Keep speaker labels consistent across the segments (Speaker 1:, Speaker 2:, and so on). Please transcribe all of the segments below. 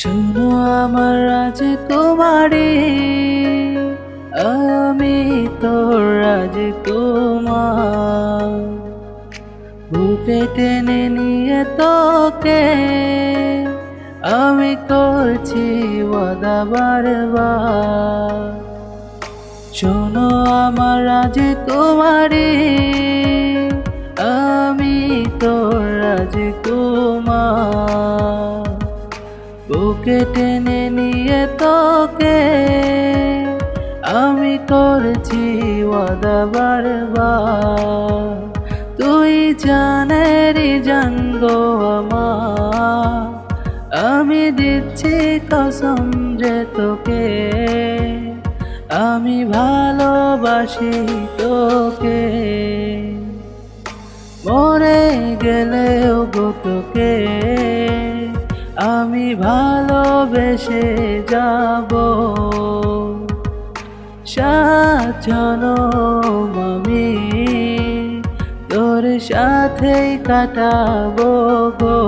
Speaker 1: শোনো আমার রাজকুমারী, আমি তোর রাজকুমার। বুকে টেনে নিয়ে তোকে আমি করছি ওয়াদা বারবার। শোনো আমার রাজকুমারী, আমি তোর রাজকুমার। বুকে টেনে নিয়ে তোকে আমি করছি ওয়াদা বারবার। তুই জানেরি জান গো আমার, আমি দিচ্ছি কসম যে তোকে আমি ভালোবাসি তোকে। মরে গেলেও গো তোকে আমি ভালোবেসে যাব। সাত জনম আমি তোর সাথেই কাটাবো গো।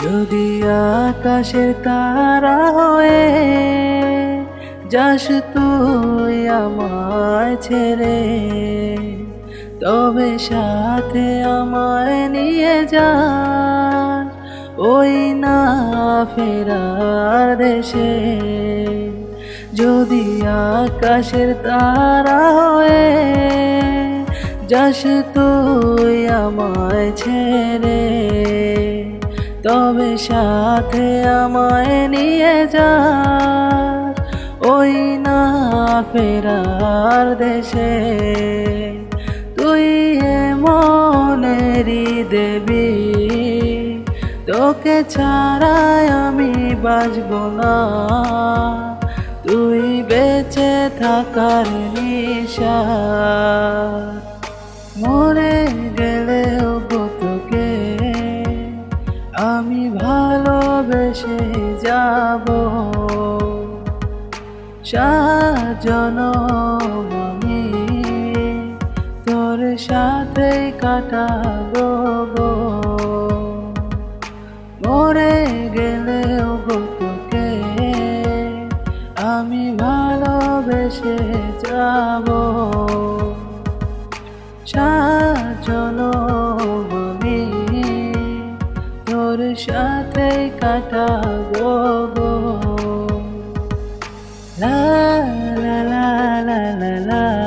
Speaker 1: যদি আকাশের তারা হয়ে যাস তুই আমায় ছেড়ে, তবে সাথে আমায় নিয়ে যা ওই না ফেরার দেশে। যদি আকাশের তারা হয়ে যাস তুই আমায় ছেড়ে, তবে সাথে আমায় নিয়ে যা ওই না ফেরার দেশে। তুই মনেরই দেবী, তোকে ছাড়াই আমি বাঁচব না। তুই বেঁচে থাকার নিশা, মরে গেলেও তোকে আমি ভালোবেসে যাব। সাত জনম আমি তোর সাথে কাটাবো গো। মরে গেলেও তোকে আমি ভালোবেসে যাব। সাত জনম আমি তোর সাথে কাটাবো গো। লা লা লা লা লা লা।